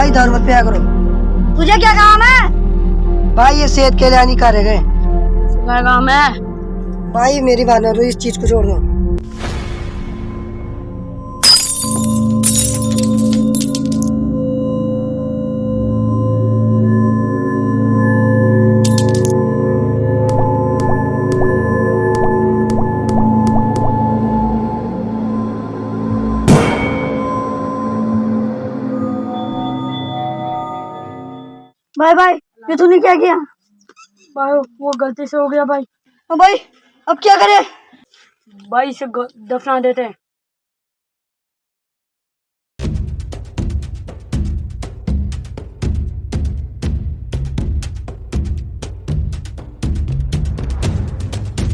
भाई दारू मत पिया करो। तुझे क्या काम है? भाई ये सेहत के लिए हानिकारक है। क्या काम है? भाई मेरी बात ना, तो इस चीज को छोड़ दो। भाई भाई, ये तूने क्या किया? भाई वो गलती से हो गया भाई। भाई अब क्या करें? भाई इसे दफना देते हैं।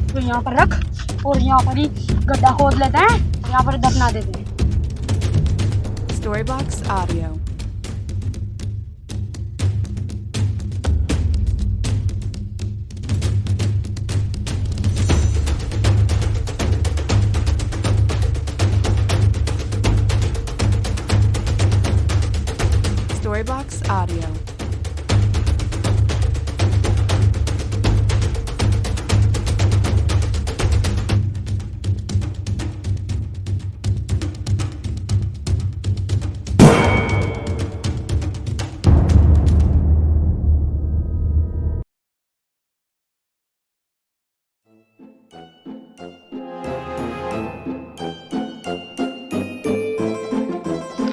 तो यहाँ पर रख और यहाँ पर ही गड्ढा खोद लेते हैं, यहाँ पर दफना देते हैं। Storybox Audio. Storybox Audio.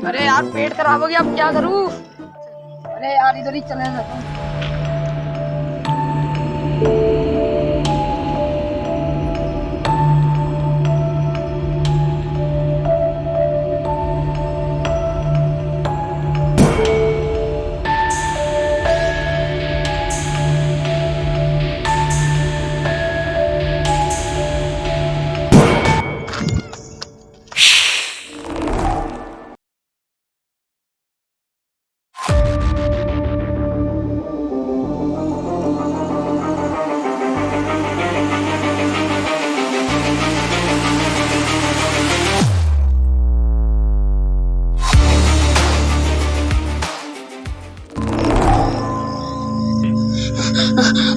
अरे यार पेट खराब हो गया, अब क्या करूँ? अरे यार इधर ही चले जाता हूँ।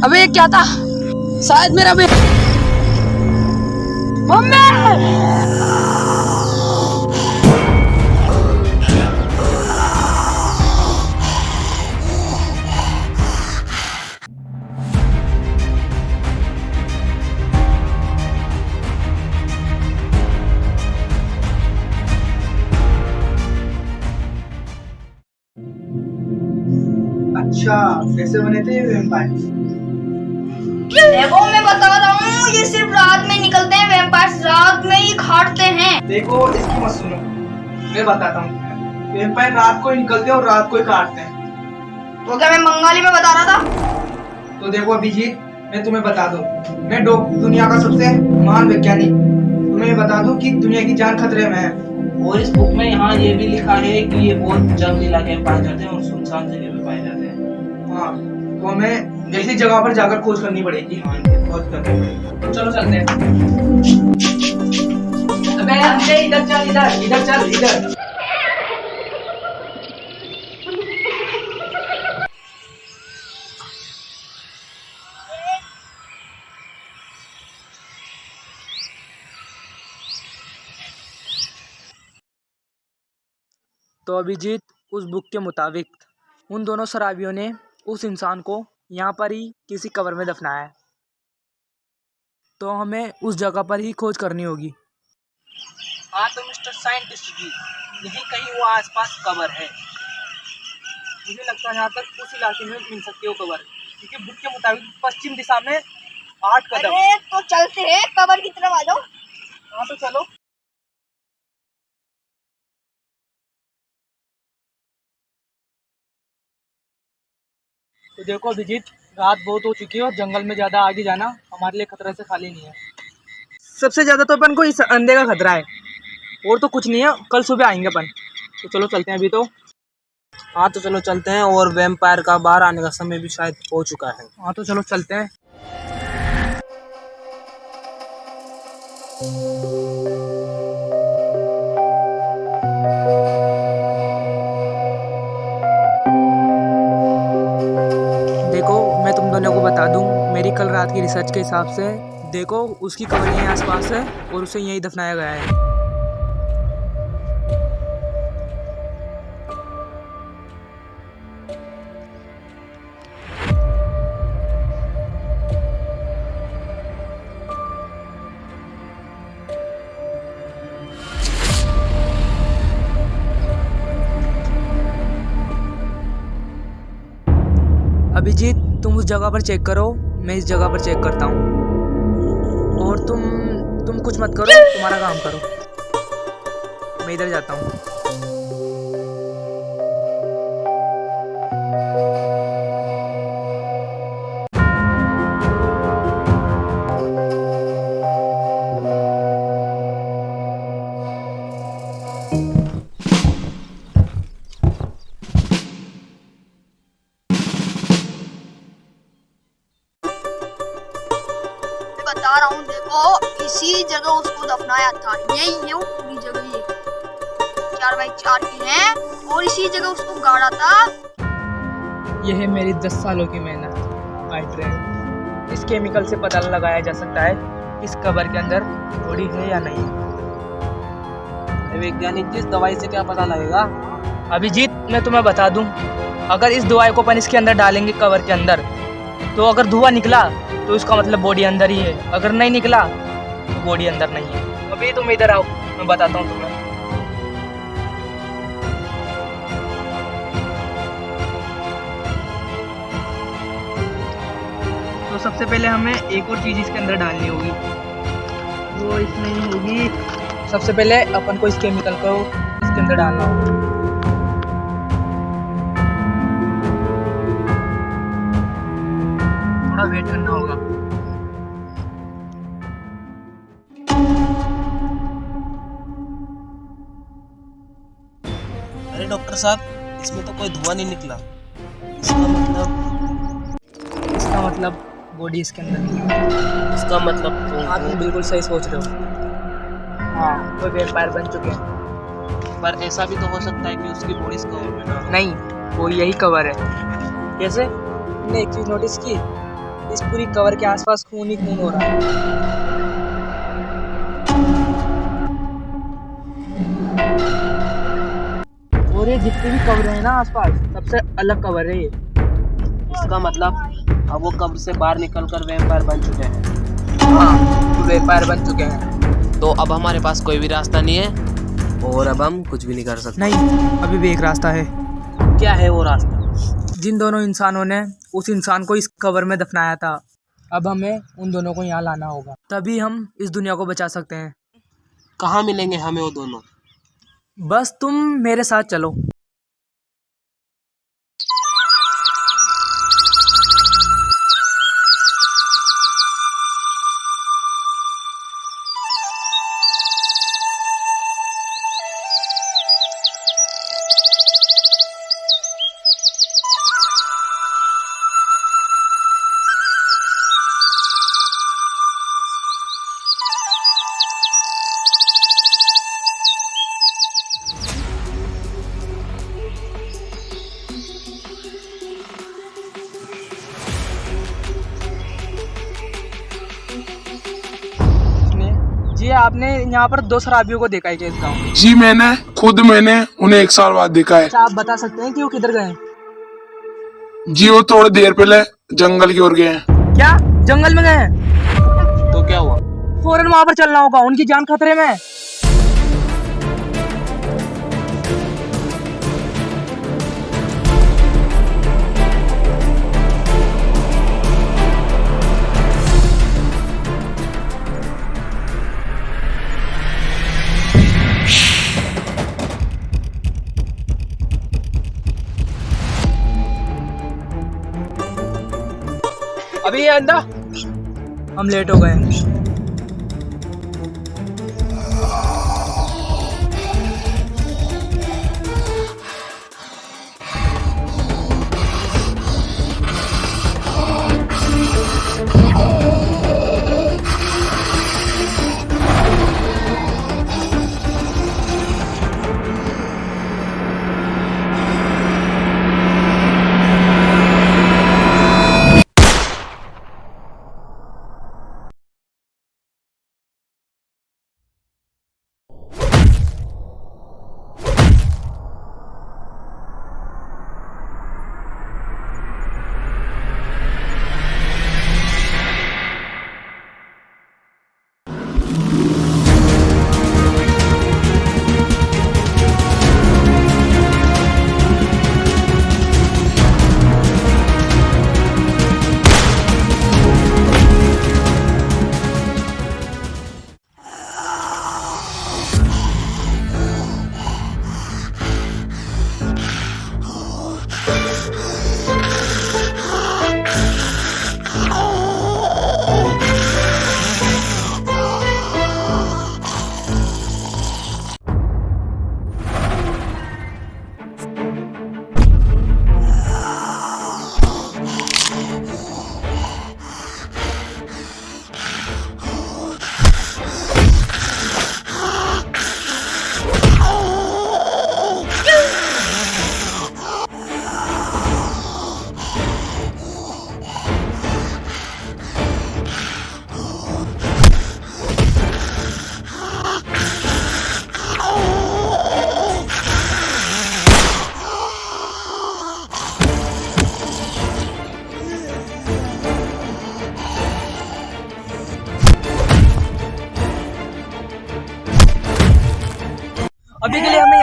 अबे ये क्या था? शायद मेरा मम्मी! अच्छा, कैसे बने थे ये वैम्पायर? देखो मैं बता रहा हूँ, ये सिर्फ रात में निकलते हैं। वैम्पायर्स रात में ही काटते हैं। देखो इसकी मत सुनो, मैं बताता हूँ। वैम्पायर रात को ही निकलते हैं और रात को ही काटते हैं। तो क्या मैं बंगाली में बता रहा था? तो देखो अभिजीत, मैं तुम्हें बता दूं, मैं दुनिया का सबसे महान वैज्ञानिक तुम्हें बता दूं कि दुनिया की जान खतरे में है। और इस बुक में यहाँ ये भी लिखा है कि ये बहुत जंगल इलाके में पाए जाते हैं और सुनसान जगह में पाए जाते हैं। हाँ, तो हमें ऐसी जगह पर जाकर खोज करनी पड़ेगी। हाँ, खोज करनी पड़ेगी। तो चलो चलते हैं। अबे अंधे, इधर चल, इधर इधर चल, इधर। तो अभिजीत, उस बुक के मुताबिक उन दोनों शराबियों ने उस इंसान को यहाँ पर ही किसी कब्र में दफनाया है। तो हमें उस जगह पर ही खोज करनी होगी। हाँ तो मिस्टर साइंटिस्ट जी, यही कहीं वो आसपास कब्र है। मुझे लगता है यहाँ तक उस इलाके में मिल सकती है वो कब्र, क्योंकि बुक के मुताबिक पश्चिम दिशा में 8 कदम। अरे तो चलते हैं, कब्र की तरफ आ जाओ। हाँ तो चलो। तो देखो अभिजीत, रात बहुत हो चुकी है और जंगल में ज़्यादा आगे जाना हमारे लिए खतरे से खाली नहीं है। सबसे ज़्यादा तो अपन को इस अंधे का खतरा है, और तो कुछ नहीं है। कल सुबह आएंगे अपन। तो चलो चलते हैं अभी तो। हाँ तो चलो चलते हैं, और वैम्पायर का बाहर आने का समय भी शायद हो चुका है। हाँ तो चलो चलते हैं। मेरी कल रात की रिसर्च के हिसाब से देखो उसकी कब्र यहीं आसपास है और उसे यहीं दफनाया गया है। अभिजीत, तुम उस जगह पर चेक करो, मैं इस जगह पर चेक करता हूँ। और तुम कुछ मत करो, तुम्हारा काम करो, मैं इधर जाता हूँ। बता रहा हूँ, देखो इसी जगह उसको दफनाया था। यही है वो पूरी जगह, ये 4x4 की है और इसी जगह उसको गाड़ा था। यह है मेरी 10 सालों की मेहनत। आई ट्रेन इस केमिकल से पता लगाया जा सकता है इस कब्र के अंदर बॉडी है या नहीं। वैज्ञानिक जी, इस दवाई से क्या पता लगेगा? अभिजीत, मैं तुम्हें बता दूं, अगर इस दवाई को अपन इसके अंदर डालेंगे कब्र के अंदर, तो अगर धुआं निकला तो इसका मतलब बॉडी अंदर ही है, अगर नहीं निकला तो बॉडी अंदर नहीं है। अभी तुम इधर आओ, मैं बताता हूँ तुम्हें। तो सबसे पहले हमें एक और चीज़ इसके अंदर डालनी होगी, वो इसमें ही होगी। सबसे पहले अपन को इस केमिकल को इसके अंदर डालना होगा। थोड़ा वेट करना होगा। अरे डॉक्टर साहब, इसमें तो कोई धुआं नहीं निकला। इसका मतलब बॉडी इसके अंदर नहीं है। इसका मतलब तो आप बिल्कुल सही सोच रहे हो। हाँ, वो वेम्पायर बन चुके हैं। पर ऐसा भी तो हो सकता है कि उसकी बॉडी इसका हो ना। नहीं, वो यही कवर है। कैसे? तुमने एक चीज नोटिस की, इस पूरी कवर के आसपास खून ही खून हो रहा है। और ये जितने भी कवर है ना आसपास, सबसे अलग कवर है ये। इसका मतलब अब वो कब्र से बाहर निकलकर वैम्पायर बन चुके हैं। हाँ, वो वैम्पायर बन चुके हैं। तो अब हमारे पास कोई भी रास्ता नहीं है और अब हम कुछ भी नहीं कर सकते। नहीं, अभी भी एक रास्ता है। क्या है वो रास्ता? जिन दोनों इंसानों ने उस इंसान को इस कब्र में दफनाया था, अब हमें उन दोनों को यहाँ लाना होगा, तभी हम इस दुनिया को बचा सकते हैं। कहाँ मिलेंगे हमें वो दोनों? बस तुम मेरे साथ चलो। जी, आपने यहाँ पर 2 शराबियों को देखा है क्या इस गाँव में? जी मैंने उन्हें 1 साल बाद देखा है। अच्छा, आप बता सकते हैं कि वो किधर गए? जी वो थोड़ी देर पहले जंगल की ओर गए हैं। क्या जंगल में गए हैं? तो क्या हुआ? फौरन वहाँ पर चलना होगा, उनकी जान खतरे में है। अभी ये अंदर हम लेट हो गए हैं।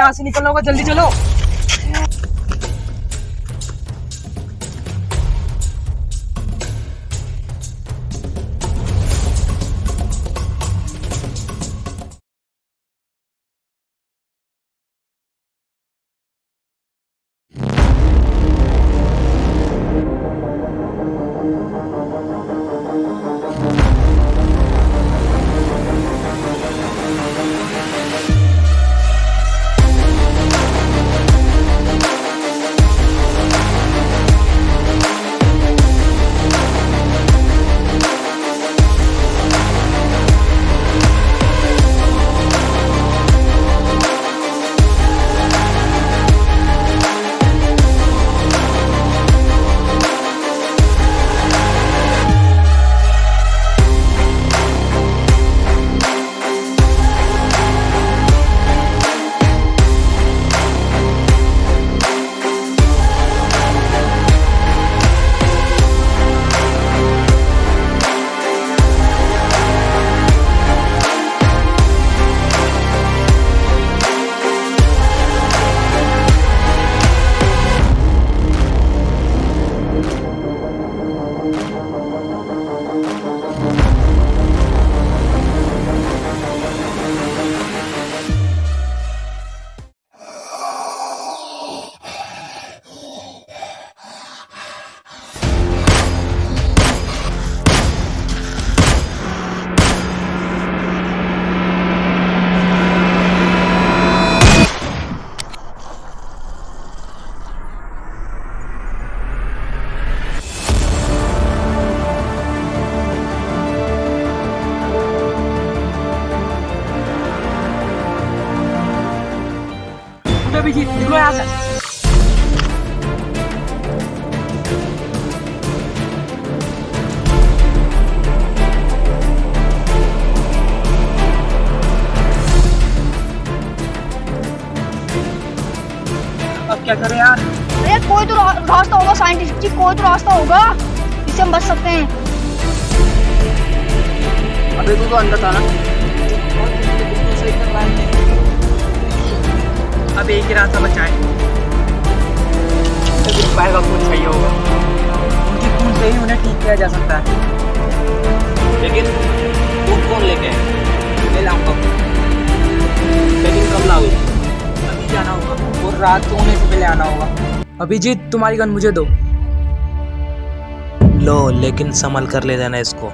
यहाँ से निकलना होगा, जल्दी चलो। अभिजीत, निकलो यहाँ से। अब क्या करें यार? अरे कोई तो रास्ता होगा साइंटिफिक, कोई तो रास्ता होगा जिससे हम बच सकते हैं। अबे तू तो अंदर था ना। अब एक ही रास्ता बचा है। पैर का खून चाहिए होगा। उनकी खून से ही उन्हें ठीक किया जा सकता है। लेकिन खून कौन लेके आए? ले लाऊंगा, लेकिन कब लाऊं? अभी जाना होगा और रात को होने से पहले आना होगा। अभिजीत, तुम्हारी गन मुझे दो। लो, लेकिन संभल कर ले जाना इसको।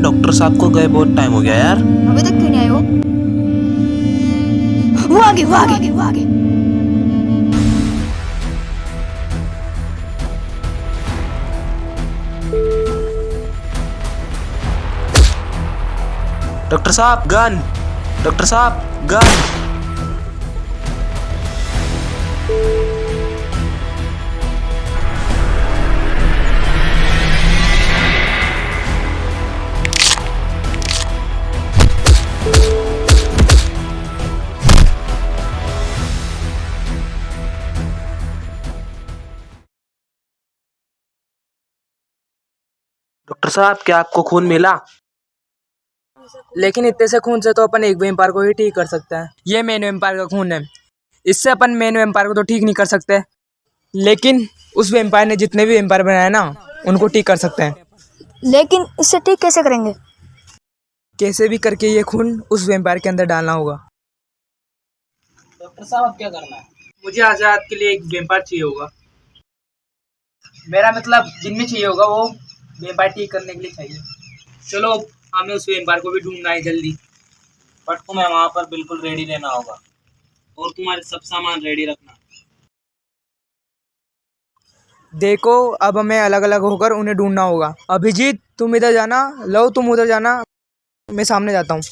डॉक्टर साहब को गए बहुत टाइम हो गया यार। अभी तक क्यों नहीं आए वो आगे वो आगे वो आगे। डॉक्टर साहब गन, डॉक्टर साहब गन। डॉक्टर साहब क्या आपको खून मिला? लेकिन इतने से खून से तो अपन एक वेम्पायर को ही ठीक कर सकते हैं। ये मेन वेम्पायर का खून है, इससे अपन मेन वेम्पायर को तो ठीक नहीं कर सकते, लेकिन उस वेम्पायर ने जितने भी वेम्पायर बनाए ना उनको ठीक कर सकते हैं। लेकिन इससे ठीक कैसे करेंगे? कैसे भी करके ये खून उस वेम्पायर के अंदर डालना होगा। डॉक्टर साहब अब क्या करना है? मुझे आजाद के लिए एक वेम्पायर चाहिए होगा। मेरा मतलब जिनमें चाहिए होगा वो वेम्पायर ठीक करने के लिए चाहिए। चलो हमें उस वेम्पायर को भी ढूंढना है जल्दी। बट तुम्हें वहाँ पर बिल्कुल रेडी रहना होगा और तुम्हारे सब सामान रेडी रखना। देखो अब हमें अलग अलग होकर उन्हें ढूंढना होगा। अभिजीत तुम इधर जाना, लो तुम उधर जाना, मैं सामने जाता हूँ।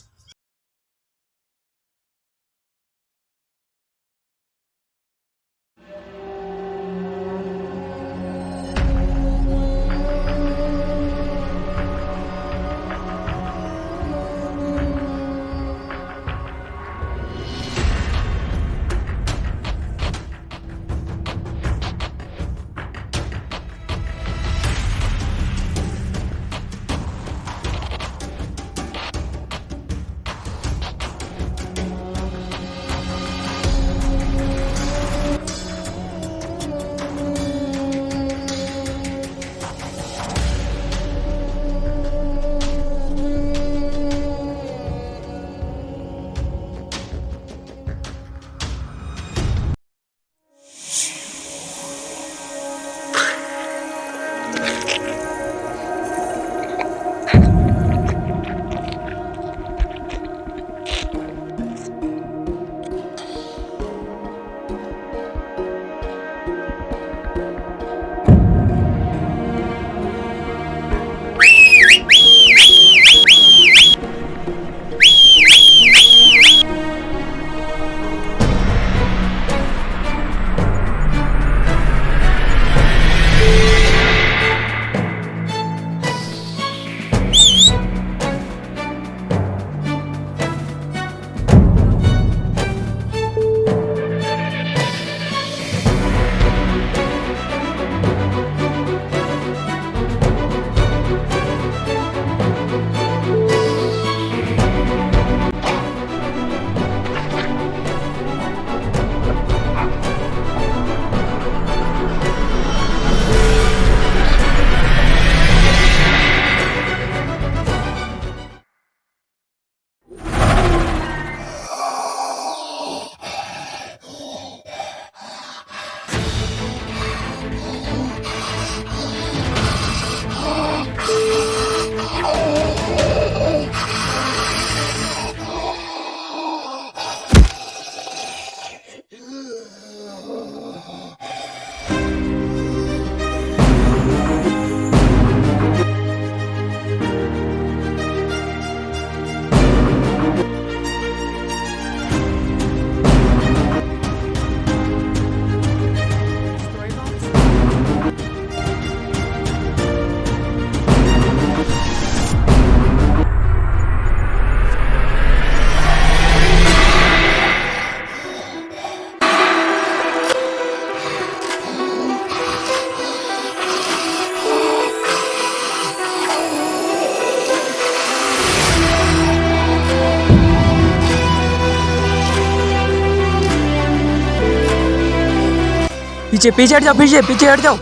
पीछे पीछे हट जाओ, पीछे पीछे हट जाओ।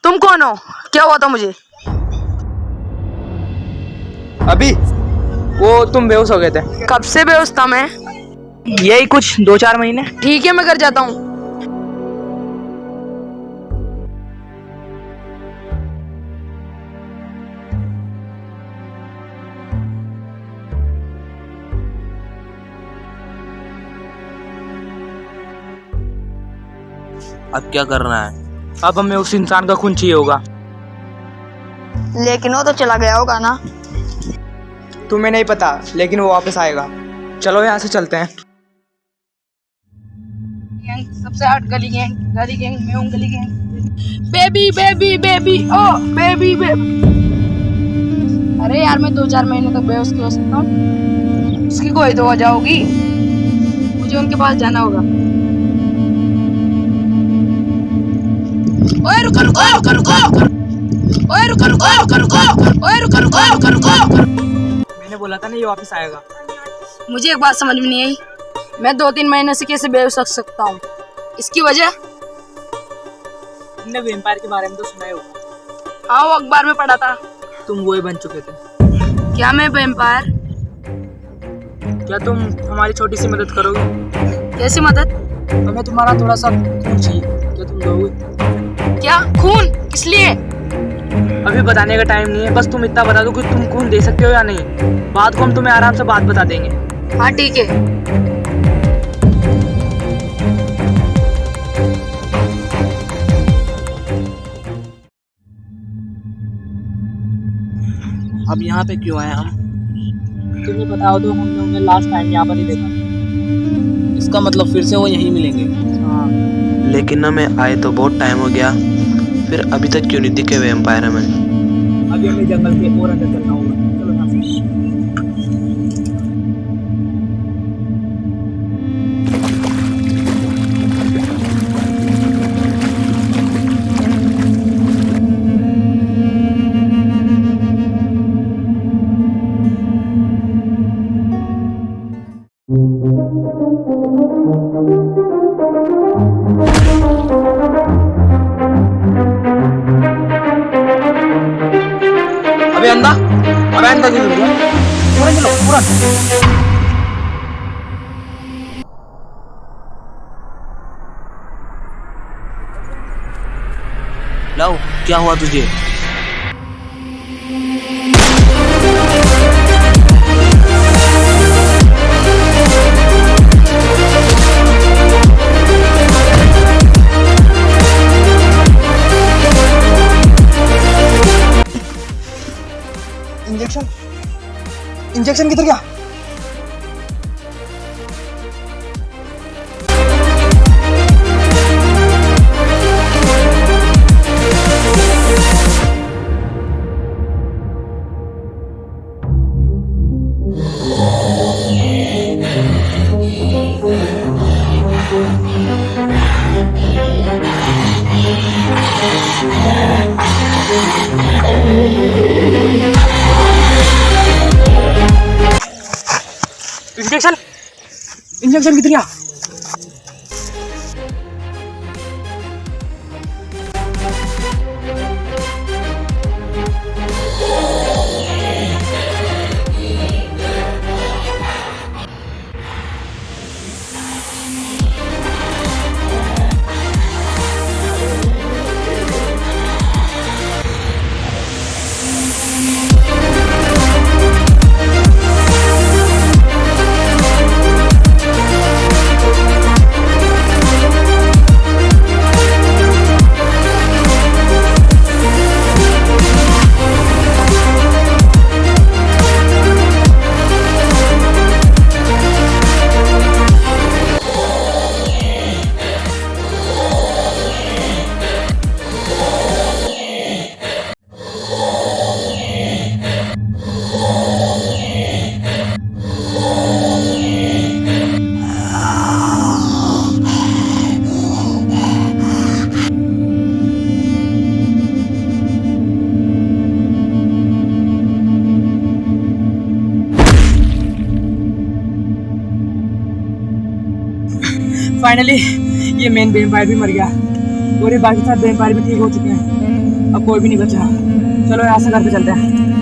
तुम कौन हो? क्या हुआ था मुझे? अभी वो तुम बेहोश हो गए थे। कब से बेहोश था मैं? यही कुछ 2-4 महीने। ठीक है, मैं घर जाता हूँ। अब क्या करना है? अब हमें उस इंसान का खून चाहिए होगा। लेकिन वो तो चला गया होगा ना। तुम्हें नहीं पता, लेकिन वो वापस आएगा। चलो यहाँ से चलते हैं। सबसे हट गली गैंग, मैं हूँ गली गैंग। बेबी बेबी बेबी ओ बेबी बेबी। अरे यार, मैं 2-4 महीने तक बेहोश हो सकता हूँ। उसकी कोई तो वजह होगी। मुझे उनके पास जाना होगा। ओए रुको रुको रुको रुको। ओए रुको रुको रुको रुको। ओए रुको रुको रुको रुको। मैंने बोला था ना ये वापस आएगा। मुझे एक बात समझ में नहीं आई। मैं 2-3 महीने से कैसे बेहोश हो सकता हूँ? इसकी वजह? तुमने वैम्पायर के बारे में तो सुना ही होगा। हाँ, वो अखबार में पढ़ा था। तुम वो ही बन चुके थे। क्या मैं वैम्पायर? क्या तुम हमारी छोटी सी मदद करोगे? कैसी मदद? हमें तुम्हारा थोड़ा सा खून चाहिए। क्या तुम दोगे? क्या खून? किस लिए? अभी बताने का टाइम नहीं है। बस तुम इतना बता दो कि तुम खून दे सकते हो या नहीं। बाद को हम तुम्हें आराम से बात बता देंगे। हाँ ठीक है। अब यहाँ पे क्यों आए हम? तुम्हें बताओ तो हमने उन्हें लास्ट टाइम यहाँ पर ही देखा। इसका मतलब फिर से वो यहीं मिलेंगे। हाँ। लेकिन हमें आए तो बहुत टाइम हो गया, फिर अभी तक क्यों नहीं दिखे वैम्पायर हमें? अभी हमें जंगल के और अंदर चलना होगा। चलो यहाँ से। अबे अंधा क्यों गिर गया? पूरा चलो पूरा। लाओ, क्या हुआ तुझे? इंजेक्शन किधर गया? इंजेक्शन किधर गया? फाइनली ये मेन वैम्पायर भी मर गया और ये बाकी सारे वैम्पायर भी ठीक हो चुके हैं। अब कोई भी नहीं बचा। चलो यहाँ से घर पे चलते हैं।